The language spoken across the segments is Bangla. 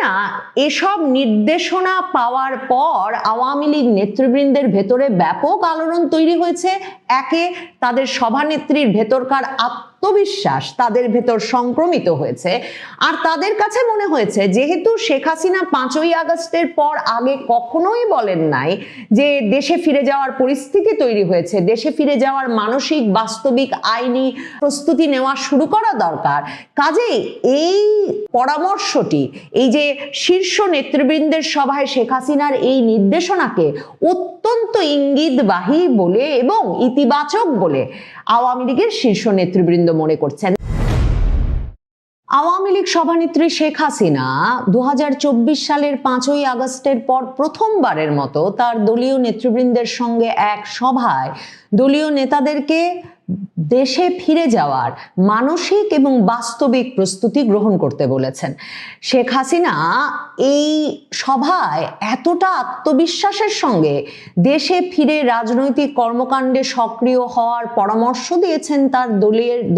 হাসিনা এসব নির্দেশনা পাওয়ার পর আওয়ামী লীগ নেতৃবৃন্দের ভেতরে ব্যাপক আলোড়ন তৈরি হয়েছে। একে, তাদের সভানেত্রীর ভেতরকার আত্মবিশ্বাস তাদের ভেতর সংক্রমিত হয়েছে, আর তাদের কাছে মনে হয়েছে যেহেতু শেখ হাসিনা 5ই আগস্টের পর আগে কখনোই বলেন নাই যে দেশে ফিরে যাওয়ার পরিস্থিতি তৈরি হয়েছে, দেশে ফিরে যাওয়ার মানসিক বাস্তবিক আইনি প্রস্তুতি নেওয়া শুরু করা দরকার, কাজেই এই পরামর্শটি, এই যে শীর্ষ নেতৃবৃন্দের সভায় শেখ হাসিনার এই নির্দেশনাকে অত্যন্ত ইঙ্গিতবাহী বলে এবং ইতিবাচক বলে আওয়ামী লীগের শীর্ষ নেতৃবৃন্দ মনে করছেন। আওয়ামী লীগ সভানেত্রী শেখ হাসিনা 2024 সালের 5ই আগস্টের পর প্রথমবারের মতো তার দলীয় নেতৃবৃন্দের সঙ্গে এক সভায় দলীয় নেতাদেরকে দেশে ফিরে যাওয়ার মানসিক এবং বাস্তবিক প্রস্তুতি গ্রহণ করতে বলেছেন। শেখ হাসিনা এই সভায় এতটা আত্মবিশ্বাসের সঙ্গে দেশে ফিরে রাজনৈতিক কর্মকাণ্ডে সক্রিয় হওয়ার পরামর্শ দিয়েছেন তার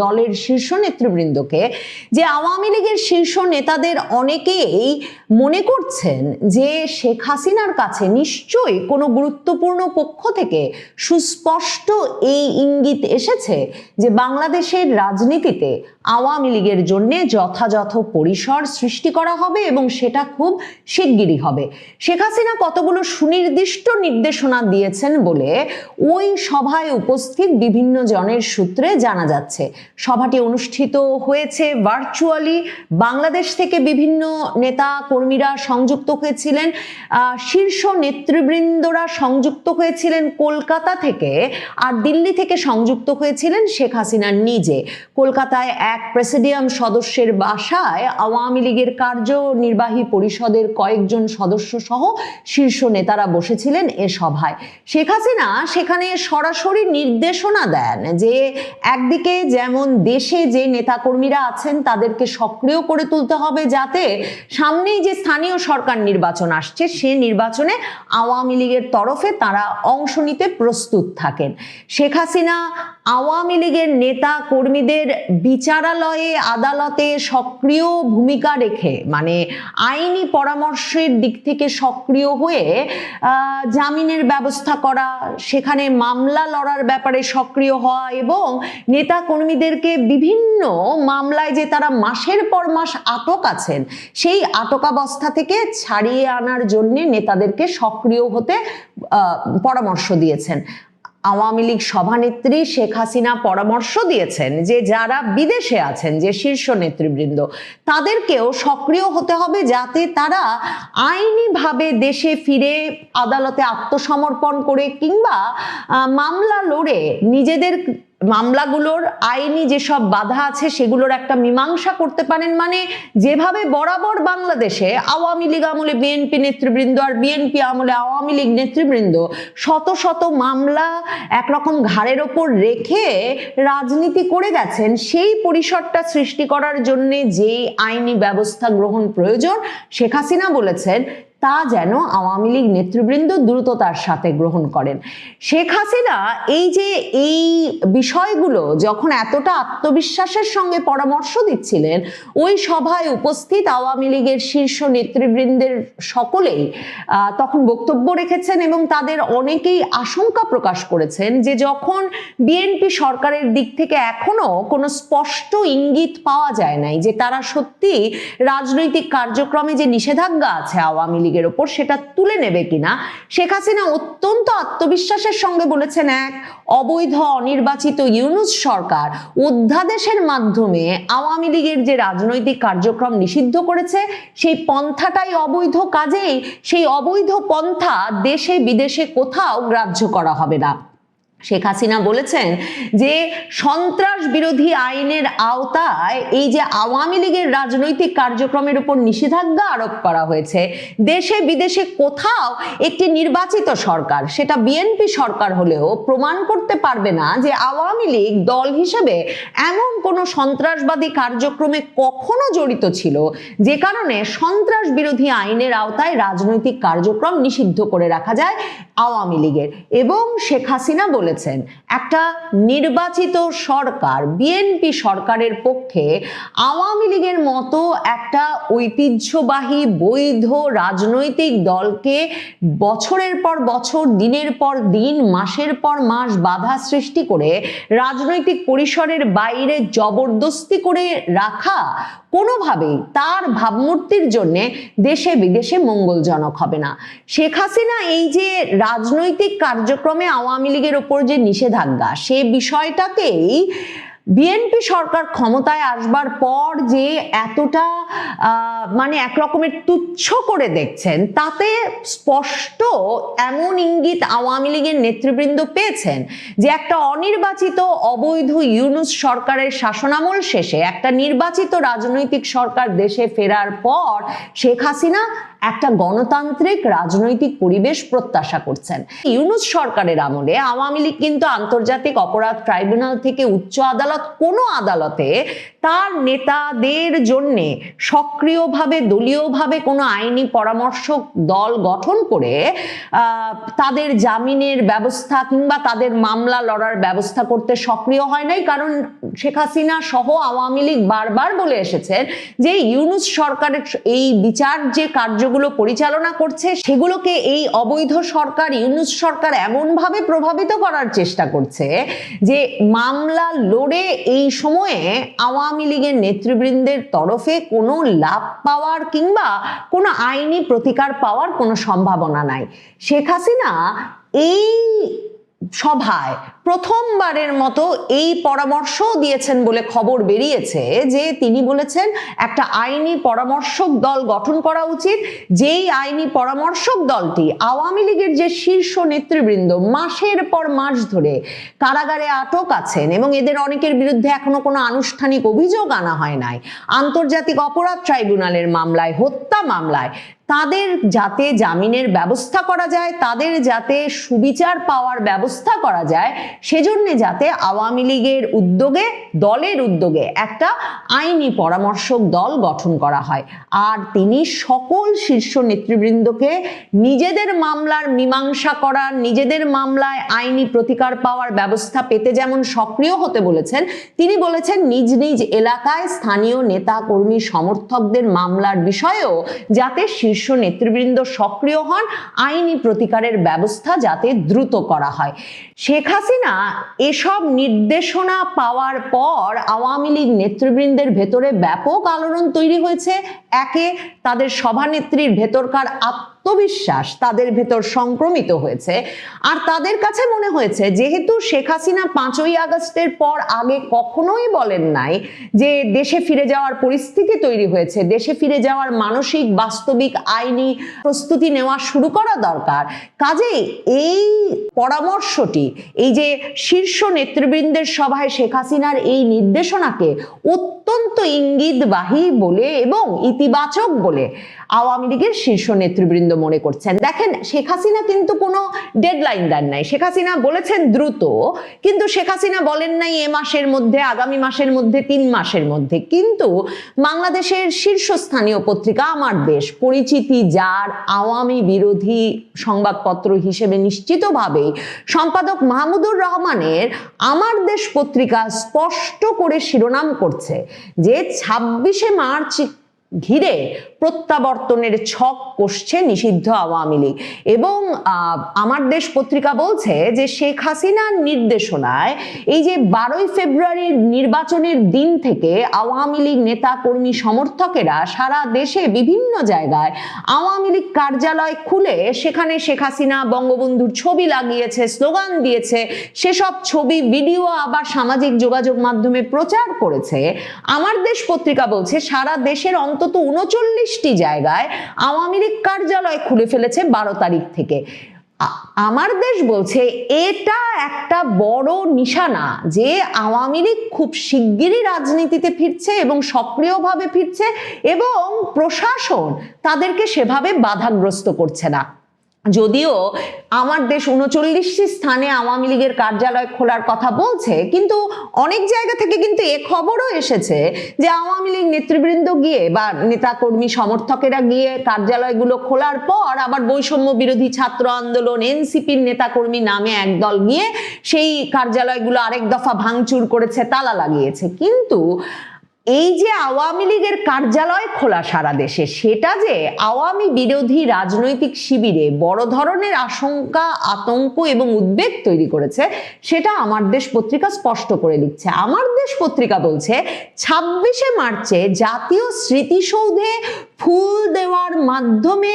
দলের শীর্ষ নেতৃবৃন্দকে যে আওয়ামী লীগের শীর্ষ নেতাদের অনেকেই মনে করছেন যে শেখ হাসিনার কাছে নিশ্চয়ই কোনো গুরুত্বপূর্ণ পক্ষ থেকে সুস্পষ্ট এই ইঙ্গিত এসেছে যে বাংলাদেশের রাজনীতিতে আওয়ামী লীগের জন্য যথাযথ পরিসর সৃষ্টি করা হবে এবং সেটা খুব শিগগিরই হবে। শেখ হাসিনা কতগুলো সুনির্দিষ্ট নির্দেশনা দিয়েছেন বলে ওই সভায় উপস্থিত বিভিন্ন জনের সূত্রে জানা যাচ্ছে। সভাটি অনুষ্ঠিত হয়েছে ভার্চুয়ালি, বাংলাদেশ থেকে বিভিন্ন নেতা কর্মীরা সংযুক্ত হয়েছিলেন, শীর্ষ নেতৃবৃন্দরা সংযুক্ত হয়েছিলেন কলকাতা থেকে, আর দিল্লি থেকে সংযুক্ত হয়েছিলেন শেখ হাসিনা নিজে। কলকাতায় এক প্রেসিডিয়াম সদস্যের বাসায় আওয়ামী লীগের কার্যনির্বাহী পরিষদের কয়েকজন সদস্য সহ শীর্ষ নেতারা বসেছিলেন এ সভায়। শেখ হাসিনা সেখানে সরাসরি নির্দেশনা দেন যে একদিকে যেমন দেশে যে নেতাকর্মীরা আছেন তাদেরকে সক্রিয় করে তুলতে হবে যাতে সামনেই যে স্থানীয় সরকার নির্বাচন আসছে সে নির্বাচনে আওয়ামী লীগের তরফে তারা অংশ নিতে প্রস্তুত থাকেন। শেখ হাসিনা আওয়ামী লীগের নেতা কর্মীদের বিচারালয়ে আদালতে সক্রিয় ভূমিকা রেখে, মানে আইনি পরামর্শের দিক থেকে সক্রিয় হয়ে জামিনের ব্যবস্থা করা, সেখানে মামলা লড়ার ব্যাপারে সক্রিয় হওয়া এবং নেতা কর্মীদেরকে বিভিন্ন মামলায় যে তারা মাসের পর মাস আটক আছেন সেই আটকাবস্থা থেকে ছাড়িয়ে আনার জন্য নেতাদেরকে সক্রিয় হতে পরামর্শ দিয়েছেন। আওয়ামী লীগ সভানেত্রী শেখ হাসিনা পরামর্শ দিয়েছেন যে যারা বিদেশে আছেন, যে শীর্ষ নেতৃবৃন্দ, তাদেরকেও সক্রিয় হতে হবে যাতে তারা আইনিভাবে দেশে ফিরে আদালতে আত্মসমর্পণ করে কিংবা মামলা লড়ে নিজেদের মামলাগুলোর আইনি যেসব বাধা আছে সেগুলোর একটা মীমাংসা করতে পারেন। মানে যেভাবে বরাবর বাংলাদেশে আওয়ামী লীগ আমলে বিএনপি নেতৃবৃন্দ আর বিএনপি আমলে আওয়ামী লীগ নেতৃবৃন্দ শত শত মামলা একরকম ঘাড়ের ওপর রেখে রাজনীতি করে গেছেন, সেই পরিসরটা সৃষ্টি করার জন্য যে আইনি ব্যবস্থা গ্রহণ প্রয়োজন শেখ হাসিনা বলেছেন তা যেন আওয়ামী লীগ নেতৃবৃন্দ দ্রুততার সাথে গ্রহণ করেন। শেখ হাসিনা এই বিষয়গুলো যখন এতটা আত্মবিশ্বাসের সঙ্গে পরামর্শ দিচ্ছিলেন, ওই সভায় উপস্থিত আওয়ামী লীগের শীর্ষ নেতৃবৃন্দের সকলেই তখন বক্তব্য রেখেছেন এবং তাদের অনেকেই আশঙ্কা প্রকাশ করেছেন যে যখন বিএনপি সরকারের দিক থেকে এখনো কোনো স্পষ্ট ইঙ্গিত পাওয়া যায় নাই যে তারা সত্যি রাজনৈতিক কার্যক্রমে যে নিষেধাজ্ঞা আছে আওয়ামী লীগের ওপর সেটা তুলে নেবে কিনা, শেখ হাসিনা অত্যন্ত আত্মবিশ্বাসের সঙ্গে বলেছেন এক অবৈধ অনির্বাচিত ইউনূস সরকার অধ্যাদেশের মাধ্যমে আওয়ামী লীগের যে রাজনৈতিক কার্যক্রম নিষিদ্ধ করেছে সেই পন্থাটাই অবৈধ, কাজেই সেই অবৈধ পন্থা দেশে বিদেশে কোথাও গ্রাহ্য করা হবে না। শেখ হাসিনা বলেছেন যে সন্ত্রাস বিরোধী আইনের আওতায় এই যে আওয়ামী লীগের রাজনৈতিক কার্যক্রমের উপর নিষেধাজ্ঞা আরোপ করা হয়েছে, দেশে বিদেশে কোথাও একটি নির্বাচিত সরকার, সেটা বিএনপি সরকার হলেও প্রমাণ করতে পারবে না যে আওয়ামী লীগ দল হিসেবে এমন কোনো সন্ত্রাসবাদী কার্যক্রমে কখনো জড়িত ছিল যে কারণে সন্ত্রাস বিরোধী আইনের আওতায় রাজনৈতিক কার্যক্রম নিষিদ্ধ করে রাখা যায় আওয়ামী লীগের। এবং শেখ হাসিনা বলে বলেছেন একটা নির্বাচিত সরকার, বিএনপি সরকারের পক্ষে আওয়ামী লীগের মতো একটা ঐতিহ্যবাহী বৈধ রাজনৈতিক দলকে বছরের পর বছর, দিনের পর দিন, মাসের পর মাস বাধা সৃষ্টি করে রাজনৈতিক পরিসরের বাইরে জবরদস্তি করে রাখা কোনোভাবেই তার ভাবমূর্তির জন্য দেশে বিদেশে মঙ্গলজনক হবে না। শেখ হাসিনা এই যে রাজনৈতিক কার্যক্রমে আওয়ামী লীগের ওপর যে নিষেধাজ্ঞা, সে বিষয়টাকেই বিএনপি সরকার ক্ষমতায় আসবার পর যে এতটা মানে একরকমের তুচ্ছ করে দেখছেন, তাতে স্পষ্ট এমন ইঙ্গিত আওয়ামী লীগের নেতৃবৃন্দ পেয়েছেন যে একটা অনির্বাচিত অবৈধ ইউনূস সরকারের শাসনামল শেষে একটা নির্বাচিত রাজনৈতিক সরকার দেশে ফেরার পর শেখ হাসিনা একটা গণতান্ত্রিক রাজনৈতিক পরিবেশ প্রত্যাশা করছেন। ইউনূস সরকারের আমলে আওয়ামী লীগ কিন্তু আন্তর্জাতিক অপরাধ ট্রাইব্যুনাল থেকে উচ্চ আদালত, কোনো আদালতে তার নেতাদের জন্য সক্রিয়ভাবে দলীয়ভাবে কোনো আইনি পরামর্শক দল গঠন করে তাদের জামিনের ব্যবস্থা কিংবা তাদের মামলা লড়ার ব্যবস্থা করতে সক্রিয় হয় নাই। কারণ শেখ হাসিনা সহ আওয়ামী লীগ বারবার বলে এসেছেন যে ইউনূস সরকারের এই বিচার যে কার্যগুলো পরিচালনা করছে, সেগুলোকে এই অবৈধ সরকার, ইউনূস সরকার এমনভাবে প্রভাবিত করার চেষ্টা করছে যে মামলা লড়ে এই সময়ে আওয়ামী লীগের নেতৃবৃন্দের তরফে কোনো লাভ পাওয়ার কিংবা কোনো আইনি প্রতিকার পাওয়ার কোনো সম্ভাবনা নাই। শেখ হাসিনা এই সভায় প্রথমবারের মতো এই পরামর্শও দিয়েছেন বলে খবর বেরিয়েছে যে তিনি বলেছেন একটা আইনি পরামর্শক দল গঠন করা উচিত, যেই আইনি পরামর্শক দলটি আওয়ামী লীগের যে শীর্ষ নেতৃবৃন্দ মাসের পর মাস ধরে কারাগারে আটক আছেন এবং এদের অনেকের বিরুদ্ধে এখনো কোনো আনুষ্ঠানিক অভিযোগ আনা হয় নাই, আন্তর্জাতিক অপরাধ ট্রাইব্যুনালের মামলায়, হত্যা মামলায়, তাদের যাতে জামিনের ব্যবস্থা করা যায়, তাদের যাতে সুবিচার পাওয়ার ব্যবস্থা করা যায়, সেজন্য যাতে আওয়ামী লীগের উদ্যোগে, দলের উদ্যোগে একটা আইনি পরামর্শক দল গঠন করা হয়। আর তিনি সকল শীর্ষ নেতৃবৃন্দকে নিজেদের মামলার মীমাংসা করার, নিজেদের মামলায় আইনি প্রতিকার পাওয়ার ব্যবস্থা পেতে যেমন সক্রিয় হতে বলেছেন, তিনি বলেছেন নিজ নিজ এলাকায় স্থানীয় নেতা কর্মী সমর্থকদের মামলার বিষয়েও যাতে শীর্ষ নেতৃবৃন্দ সক্রিয় হন, আইনি প্রতিকারের ব্যবস্থা যাতে দ্রুত করা হয়। শেখ হাসিনা এসব নির্দেশনা পাওয়ার পর আওয়ামী লীগ নেতৃবৃন্দের ভেতরে ব্যাপক আলোড়ন তৈরি হয়েছে। একে, তাদের সভানেত্রীর ভেতরকার আত্মবিশ্বাস তাদের ভেতর সংক্রমিত হয়েছে। আর তাদের কাছে মনে হয়েছে যেহেতু শেখ হাসিনা 5ই আগস্টের পর আগে কখনোই বলেন নাই যে দেশে ফিরে যাওয়ার পরিস্থিতি তৈরি হয়েছে, দেশে ফিরে যাওয়ার মানসিক বাস্তবিক আইনি প্রস্তুতি নেওয়া শুরু করা দরকার, কাজেই এই পরামর্শটি, এই যে শীর্ষ নেতৃবৃন্দের সভায় শেখ হাসিনার এই নির্দেশনাকে অত্যন্ত ইঙ্গিতবাহী বলে এবং ইতিবাচক বলে আওয়ামী লীগের শীর্ষ নেতৃবৃন্দ মনে করছেন। দেখেন, শেখ হাসিনা কিন্তু কোনো ডেডলাইন দেন নাই। শেখ হাসিনা বলেছেন দ্রুত, কিন্তু শেখ হাসিনা বলেন নাই এ মাসের মধ্যে, আগামী মাসের মধ্যে, 3 মাসের মধ্যে। কিন্তু বাংলাদেশের শীর্ষস্থানীয় পত্রিকা আমার দেশ, পরিচিতি যার আওয়ামী বিরোধী সংবাদপত্র হিসেবে নিশ্চিতভাবেই সম্পাদক মাহমুদুর রহমানের আমার দেশ পত্রিকা স্পষ্ট করে শিরোনাম করছে যে 26শে মার্চ ঘিরে প্রত্যাবর্তনের ছক কষছে নিষিদ্ধ আওয়ামী লীগ। এবং আমার দেশ পত্রিকা বলছে যে শেখ হাসিনার নির্দেশনায় এই যে 12ই ফেব্রুয়ারির নির্বাচনের দিন থেকে আওয়ামী লীগ নেতা কর্মী সমর্থকেরা সারা দেশে বিভিন্ন জায়গায় আওয়ামী লীগ কার্যালয় খুলে সেখানে শেখ হাসিনা বঙ্গবন্ধুর ছবি লাগিয়েছে, স্লোগান দিয়েছে, সেসব ছবি ভিডিও আবার সামাজিক যোগাযোগ মাধ্যমে প্রচার করেছে। আমার দেশ পত্রিকা বলছে সারা দেশের অন্তত 39টি জায়গায় আওয়ামী লীগ কার্যালয় খুলে ফেলেছে 12 তারিখ থেকে। আমার দেশ বলছে এটা একটা বড় নিশানা যে আওয়ামী লীগ খুব শিগগিরই রাজনীতিতে ফিরছে এবং সক্রিয়ভাবে ফিরছে এবং প্রশাসন তাদেরকে সেভাবে বাধাগ্রস্ত করছে না। যদিও আমার দেশ 39টি স্থানে আওয়ামী লীগের কার্যালয় খোলার কথা বলছে, কিন্তু অনেক জায়গা থেকে কিন্তু এ খবরও এসেছে যে আওয়ামী লীগ নেতৃবৃন্দ গিয়ে বা নেতাকর্মী সমর্থকেরা গিয়ে কার্যালয়গুলো খোলার পর আবার বৈষম্য বিরোধী ছাত্র আন্দোলন এনসিপির নেতাকর্মী নামে একদল গিয়ে সেই কার্যালয়গুলো আরেক দফা ভাঙচুর করেছে, তালা লাগিয়েছে। কিন্তু এই যে আওয়ামী লীগের কার্যালয় খোলা সারা দেশে, সেটা যে আওয়ামী বিরোধী রাজনৈতিক শিবিরে বড় ধরনের আশঙ্কা, আতঙ্ক এবং উদ্বেগ তৈরি করেছে, সেটা আমার দেশ পত্রিকা স্পষ্ট করে লিখছে। আমার দেশ পত্রিকা বলছে 26শে মার্চে জাতীয় স্মৃতিসৌধে ফুল দেওয়ার মাধ্যমে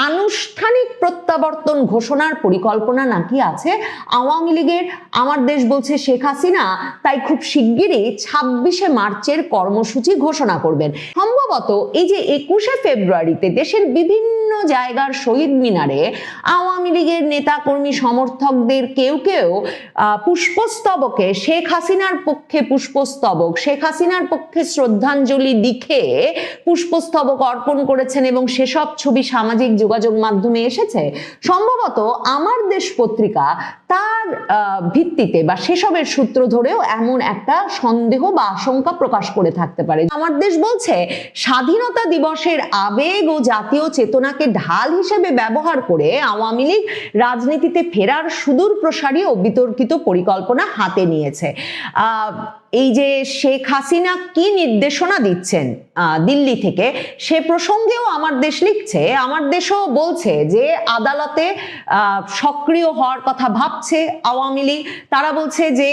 আনুষ্ঠানিক প্রত্যাবর্তন ঘোষণার পরিকল্পনা নাকি আছে আওয়ামী লীগের। আমার দেশ বলছে শেখ হাসিনা তাই খুব শিগগিরই 26শে মার্চের কর্মসূচি ঘোষণা করবেন। সম্ভবত এই যে 21শে ফেব্রুয়ারিতে দেশের বিভিন্ন জায়গার শহীদ মিনারে আওয়ামী লীগের নেতাকর্মী সমর্থকদের কেউ কেউ পুষ্পস্তবকে শেখ হাসিনার পক্ষে পুষ্পস্তবক, শেখ হাসিনার পক্ষে শ্রদ্ধাঞ্জলি লিখে পুষ্পস্তবক অর্পণ করেছেন এবং সেসব ছবি সামাজিক যোগাযোগ মাধ্যমে এসেছে। সম্ভবত আমার দেশ পত্রিকা তার ভিত্তিতে বা সেসবের সূত্র ধরেও এমন একটা সন্দেহ বা আশঙ্কা প্রকাশ করে থাকতে পারে। আমার দেশ বলছে স্বাধীনতা দিবসের আবেগ ও জাতীয় চেতনাকে ঢাল হিসেবে ব্যবহার করে আওয়ামী লীগ রাজনীতিতে ফেরার সুদূর প্রসারী ও বিতর্কিত পরিকল্পনা হাতে নিয়েছে। এই যে শেখ হাসিনা কি নির্দেশনা দিচ্ছেন দিল্লি থেকে, সে প্রসঙ্গেও আমার দেশ লিখছে, আমার দেশও বলছে যে আদালতে সক্রিয় হওয়ার কথা ভাবছে আওয়ামী লীগ। তারা বলছে যে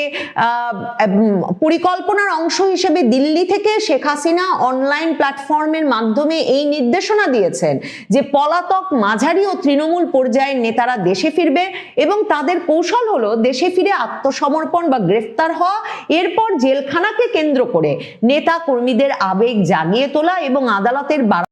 পরিকল্পনার অংশ হিসেবে দিল্লি থেকে শেখ হাসিনা অনলাইন প্ল্যাটফর্মের মাধ্যমে এই নির্দেশনা দিয়েছেন যে পলাতক মাঝারি ও তৃণমূল পর্যায়ের নেতারা দেশে ফিরবে এবং তাদের কৌশল হলো দেশে ফিরে আত্মসমর্পণ বা গ্রেফতার হওয়া, এরপর জেলখানাকে কেন্দ্র করে নেতা কর্মীদের আবেগ জাগিয়ে তোলা এবং আদালতের